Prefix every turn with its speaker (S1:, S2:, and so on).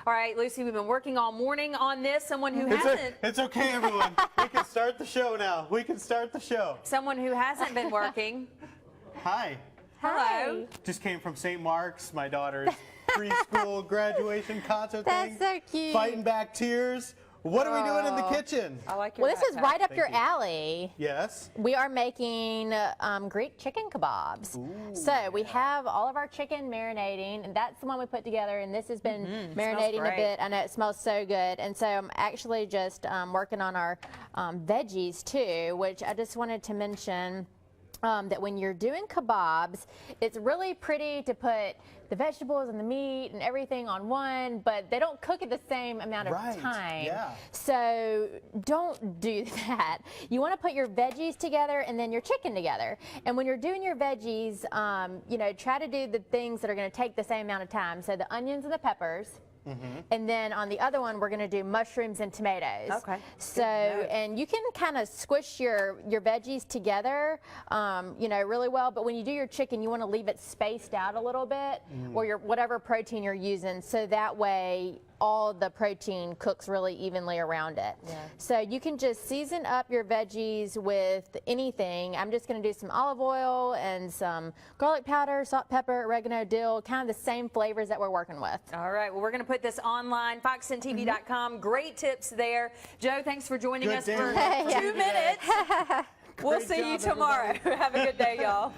S1: All right, Lucy, we've been working all morning on this. Someone who hasn't.
S2: It's okay, everyone. We can start the show now. We can start the show.
S1: Someone who hasn't been working.
S2: Hi.
S1: Hello.
S2: Just came from St. Mark's, my daughter's preschool graduation concert thing.
S3: That's so cute.
S2: Fighting back tears. What are we doing in the kitchen?
S1: I like your
S3: Well, this is right up your
S2: you.
S3: alley.
S2: Yes.
S3: We are making Greek chicken kebabs.
S2: Ooh,
S3: so we have all of our chicken marinating, and that's the one we put together, and this has been marinating a bit. I know it smells so good. And so I'm actually just working on our veggies too, which I just wanted to mention. That when you're doing kebabs, it's really pretty to put the vegetables and the meat and everything on one, but they don't cook at the same amount of time.
S2: Yeah.
S3: So don't do that. You want to put your veggies together and then your chicken together. And when you're doing your veggies, you know, try to do the things that are going to take the same amount of time. So the onions and the peppers. And then on the other one, we're going to do mushrooms and tomatoes.
S1: Okay.
S3: So, and you can kind of squish your veggies together, you know, really well. But when you do your chicken, you want to leave it spaced out a little bit, or your whatever protein you're using, so that way all the protein cooks really evenly around it.
S1: Yeah.
S3: So you can just season up your veggies with anything. I'm just going to do some olive oil and some garlic powder, salt, pepper, oregano, dill, kind of the same flavors that we're working with.
S1: All right, well, we're going to put this online, fox10tv.com. Great tips there. Joe, thanks for joining us for 2 minutes. We'll see you tomorrow. Have a good day, y'all.